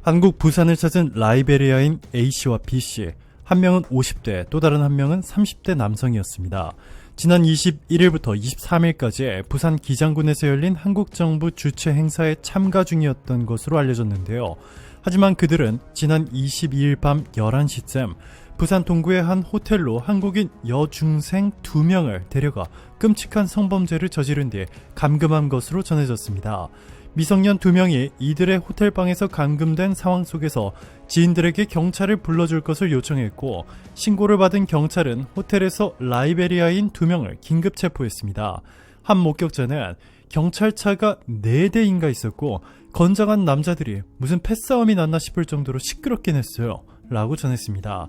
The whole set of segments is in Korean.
한국 부산을 찾은 라이베리아인 A씨와 B씨, 한 명은 50대, 또 다른 한 명은 30대 남성이었습니다. 지난 21일부터 23일까지 부산 기장군에서 열린 한국 정부 주최 행사에 참가 중이었던 것으로 알려졌는데요. 하지만 그들은 지난 22일 밤 11시쯤 부산 동구의 한 호텔로 한국인 여중생 2명을 데려가 끔찍한 성범죄를 저지른 뒤 감금한 것으로 전해졌습니다. 미성년 2명이 이들의 호텔방에서 감금된 상황 속에서 지인들에게 경찰을 불러줄 것을 요청했고, 신고를 받은 경찰은 호텔에서 라이베리아인 2명을 긴급 체포했습니다. 한 목격자는 경찰차가 4대인가 있었고 건장한 남자들이 무슨 패싸움이 났나 싶을 정도로 시끄럽긴 했어요 라고 전했습니다.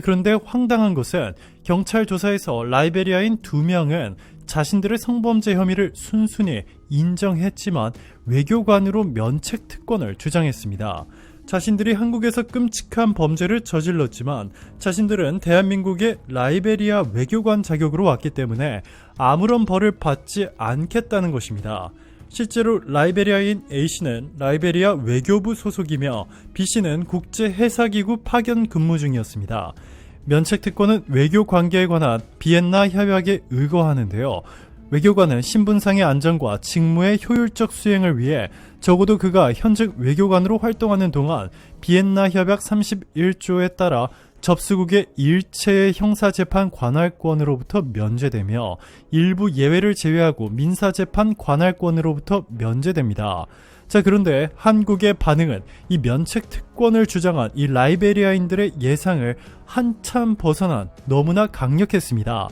그런데 황당한 것은 경찰 조사에서 라이베리아인 2명은 자신들의 성범죄 혐의를 순순히 인정했지만 외교관으로 면책 특권을 주장했습니다. 자신들이 한국에서 끔찍한 범죄를 저질렀지만 자신들은 대한민국의 라이베리아 외교관 자격으로 왔기 때문에 아무런 벌을 받지 않겠다는 것입니다. 실제로 라이베리아인 A씨는 라이베리아 외교부 소속이며 B씨는 국제해사기구 파견 근무 중이었습니다. 면책특권은 외교관계에 관한 비엔나 협약에 의거하는데요. 외교관은 신분상의 안정과 직무의 효율적 수행을 위해 적어도 그가 현직 외교관으로 활동하는 동안 비엔나 협약 31조에 따라 접수국의 일체의 형사재판 관할권으로부터 면제되며 일부 예외를 제외하고 민사재판 관할권으로부터 면제됩니다. 그런데 한국의 반응은 이 면책특권을 주장한 이 라이베리아인들의 예상을 한참 벗어난 너무나 강력했습니다.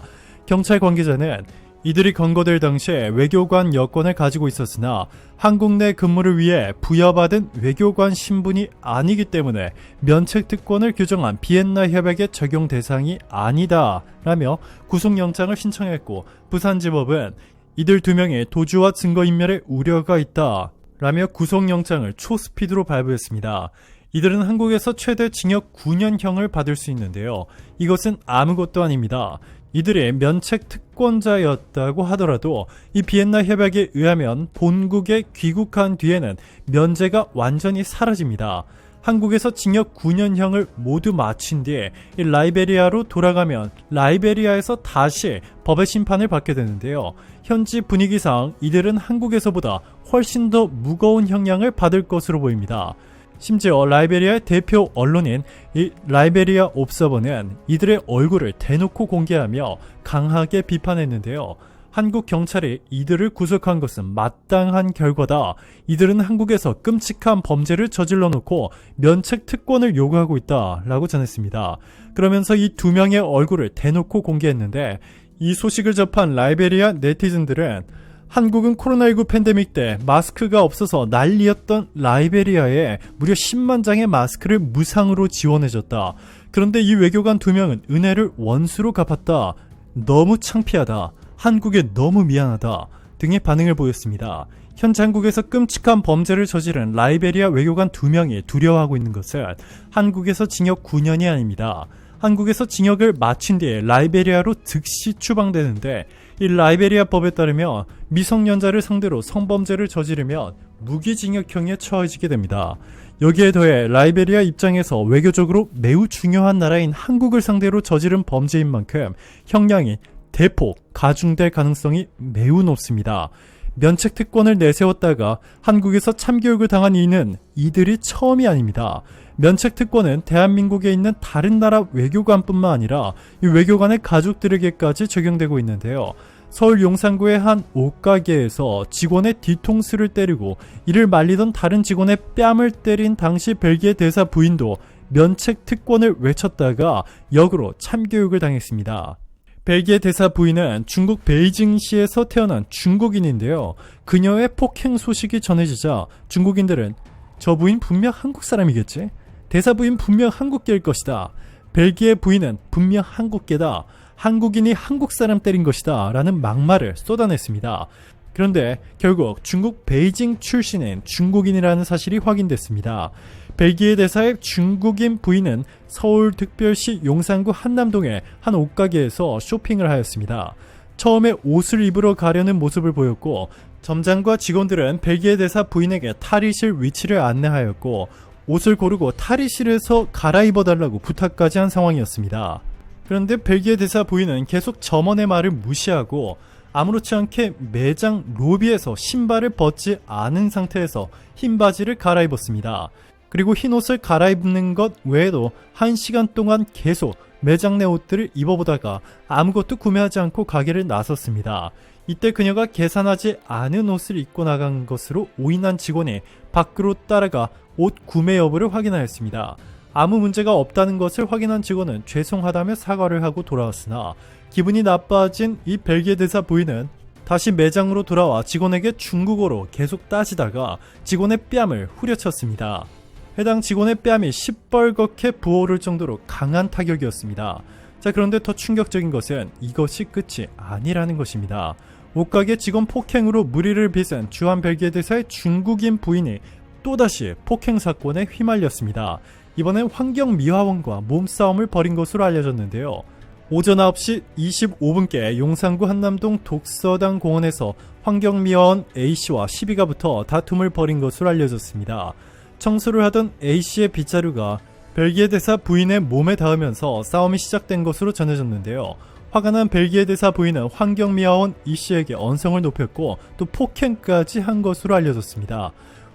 경찰 관계자는 이들이 건거될 당시에 외교관 여권을 가지고 있었으나 한국 내 근무를 위해 부여받은 외교관 신분이 아니기 때문에 면책특권을 규정한 비엔나 협약의 적용 대상이 아니다 라며 구속영장을 신청했고, 부산지법은 이들 2명의 도주와 증거인멸의 우려가 있다 라며 구속영장을 초스피드로 발부했습니다. 이들은 한국에서 최대 징역 9년형을 받을 수 있는데요. 이것은 아무것도 아닙니다. 이들이 면책 특권자였다고 하더라도 이 비엔나 협약에 의하면 본국에 귀국한 뒤에는 면제가 완전히 사라집니다. 한국에서 징역 9년형을 모두 마친 뒤에 이 라이베리아로 돌아가면 라이베리아에서 다시 법의 심판을 받게 되는데요. 현지 분위기상 이들은 한국에서보다 훨씬 더 무거운 형량을 받을 것으로 보입니다. 심지어 라이베리아의 대표 언론인 이 라이베리아 옵서버는 이들의 얼굴을 대놓고 공개하며 강하게 비판했는데요. 한국 경찰이 이들을 구속한 것은 마땅한 결과다. 이들은 한국에서 끔찍한 범죄를 저질러 놓고 면책 특권을 요구하고 있다 라고 전했습니다. 그러면서 이 2명의 얼굴을 대놓고 공개했는데, 이 소식을 접한 라이베리아 네티즌들은 한국은 코로나19 팬데믹 때 마스크가 없어서 난리였던 라이베리아에 무려 10만 장의 마스크를 무상으로 지원해줬다. 그런데 이 외교관 2명은 은혜를 원수로 갚았다. 너무 창피하다. 한국에 너무 미안하다. 등의 반응을 보였습니다. 현재 한국에서 끔찍한 범죄를 저지른 라이베리아 외교관 2명이 두려워하고 있는 것은 한국에서 징역 9년이 아닙니다. 한국에서 징역을 마친 뒤에 라이베리아로 즉시 추방되는데, 이 라이베리아 법에 따르면 미성년자를 상대로 성범죄를 저지르면 무기징역형에 처해지게 됩니다. 여기에 더해 라이베리아 입장에서 외교적으로 매우 중요한 나라인 한국을 상대로 저지른 범죄인 만큼 형량이 대폭 가중될 가능성이 매우 높습니다. 면책 특권을 내세웠다가 한국에서 참교육을 당한 이는 이들이 처음이 아닙니다. 면책 특권은 대한민국에 있는 다른 나라 외교관뿐만 아니라 이 외교관의 가족들에게까지 적용되고 있는데요. 서울 용산구의 한 옷가게에서 직원의 뒤통수를 때리고 이를 말리던 다른 직원의 뺨을 때린 당시 벨기에 대사 부인도 면책 특권을 외쳤다가 역으로 참교육을 당했습니다. 벨기에 대사 부인은 중국 베이징시에서 태어난 중국인인데요. 그녀의 폭행 소식이 전해지자 중국인들은 저 부인 분명 한국 사람이겠지? 대사 부인 분명 한국계일 것이다. 벨기에 부인은 분명 한국계다. 한국인이 한국 사람 때린 것이다 라는 막말을 쏟아냈습니다. 그런데 결국 중국 베이징 출신인 중국인이라는 사실이 확인됐습니다. 벨기에 대사의 중국인 부인은 서울특별시 용산구 한남동의 한 옷가게에서 쇼핑을 하였습니다. 처음에 옷을 입으러 가려는 모습을 보였고, 점장과 직원들은 벨기에 대사 부인에게 탈의실 위치를 안내하였고, 옷을 고르고 탈의실에서 갈아입어달라고 부탁까지 한 상황이었습니다. 그런데 벨기에 대사 부인은 계속 점원의 말을 무시하고 아무렇지 않게 매장 로비에서 신발을 벗지 않은 상태에서 흰 바지를 갈아입었습니다. 그리고 흰 옷을 갈아입는 것 외에도 1시간 동안 계속 매장 내 옷들을 입어보다가 아무것도 구매하지 않고 가게를 나섰습니다. 이때 그녀가 계산하지 않은 옷을 입고 나간 것으로 오인한 직원이 밖으로 따라가 옷 구매 여부를 확인하였습니다. 아무 문제가 없다는 것을 확인한 직원은 죄송하다며 사과를 하고 돌아왔으나 기분이 나빠진 이 벨기에 대사 부인은 다시 매장으로 돌아와 직원에게 중국어로 계속 따지다가 직원의 뺨을 후려쳤습니다. 해당 직원의 뺨이 시뻘겋게 부어오를 정도로 강한 타격이었습니다. 자, 그런데 더 충격적인 것은 이것이 끝이 아니라는 것입니다. 옷가게 직원 폭행으로 무리를 빚은 주한 벨기에 대사의 중국인 부인이 또다시 폭행 사건에 휘말렸습니다. 이번엔 환경미화원과 몸싸움을 벌인 것으로 알려졌는데요. 오전 9시 25분께 용산구 한남동 독서당 공원에서 환경미화원 A씨와 시비가 붙어 다툼을 벌인 것으로 알려졌습니다. 청소를 하던 A씨의 빗자루가 벨기에 대사 부인의 몸에 닿으면서 싸움이 시작된 것으로 전해졌는데요. 화가 난 벨기에 대사 부인은 환경미화원 E씨에게 언성을 높였고 또 폭행까지 한 것으로 알려졌습니다.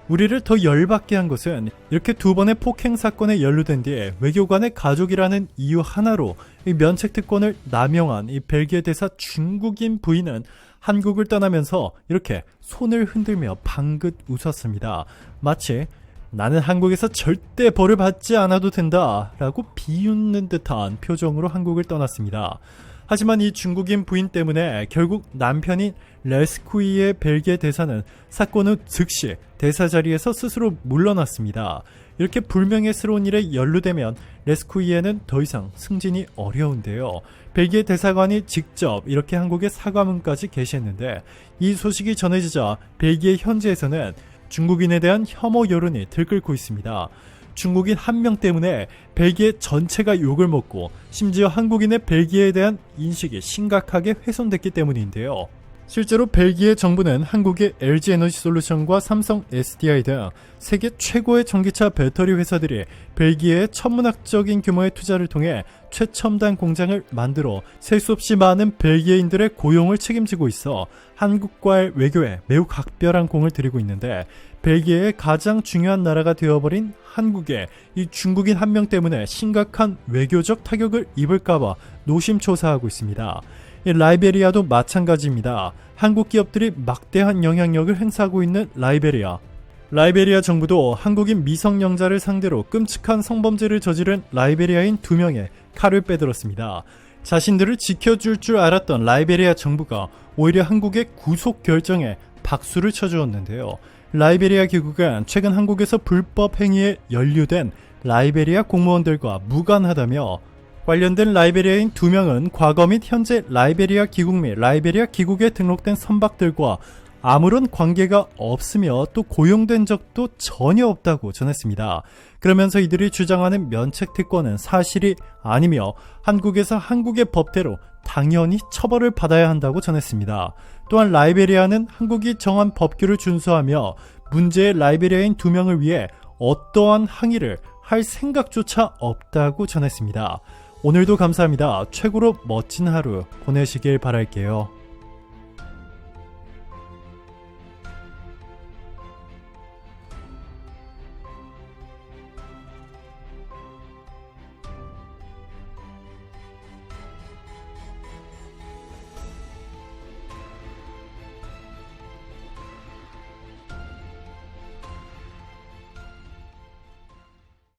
우리를 더 열받게 한 것은 이렇게 두 번의 폭행 사건에 연루된 뒤에 외교관의 가족이라는 이유 하나로 이 면책 특권을 남용한 이 벨기에 대사 중국인 부인은 한국을 떠나면서 이렇게 손을 흔들며 방긋 웃었습니다. 마치 나는 한국에서 절대 벌을 받지 않아도 된다 라고 비웃는 듯한 표정으로 한국을 떠났습니다. 하지만 이 중국인 부인 때문에 결국 남편인 레스쿠이의 벨기에 대사는 사건 후 즉시 대사 자리에서 스스로 물러났습니다. 이렇게 불명예스러운 일에 연루되면 레스쿠이에는 더 이상 승진이 어려운데요. 벨기에 대사관이 직접 이렇게 한국에 사과문까지 게시했는데 이 소식이 전해지자 벨기에 현지에서는 중국인에 대한 혐오 여론이 들끓고 있습니다. 중국인 한 명 때문에 벨기에 전체가 욕을 먹고 심지어 한국인의 벨기에에 대한 인식이 심각하게 훼손됐기 때문인데요. 실제로 벨기에 정부는 한국의 LG에너지솔루션과 삼성 SDI 등 세계 최고의 전기차 배터리 회사들이 벨기에에 천문학적인 규모의 투자를 통해 최첨단 공장을 만들어 셀 수 없이 많은 벨기에인들의 고용을 책임지고 있어 한국과의 외교에 매우 각별한 공을 들이고 있는데 벨기에의 가장 중요한 나라가 되어버린 한국에 이 중국인 한 명 때문에 심각한 외교적 타격을 입을까봐 노심초사하고 있습니다. 라이베리아도 마찬가지입니다. 한국 기업들이 막대한 영향력을 행사하고 있는 라이베리아 정부도 한국인 미성년자를 상대로 끔찍한 성범죄를 저지른 라이베리아인 2명의 칼을 빼들었습니다. 자신들을 지켜줄 줄 알았던 라이베리아 정부가 오히려 한국의 구속 결정에 박수를 쳐주었는데요. 라이베리아 기국은 최근 한국에서 불법 행위에 연루된 라이베리아 공무원들과 무관하다며 관련된 라이베리아인 2명은 과거 및 현재 라이베리아 기국 및 라이베리아 기국에 등록된 선박들과 아무런 관계가 없으며 또 고용된 적도 전혀 없다고 전했습니다. 그러면서 이들이 주장하는 면책 특권은 사실이 아니며 한국에서 한국의 법대로 당연히 처벌을 받아야 한다고 전했습니다. 또한 라이베리아는 한국이 정한 법규를 준수하며 문제의 라이베리아인 2명을 위해 어떠한 항의를 할 생각조차 없다고 전했습니다. 오늘도 감사합니다. 최고로 멋진 하루 보내시길 바랄게요.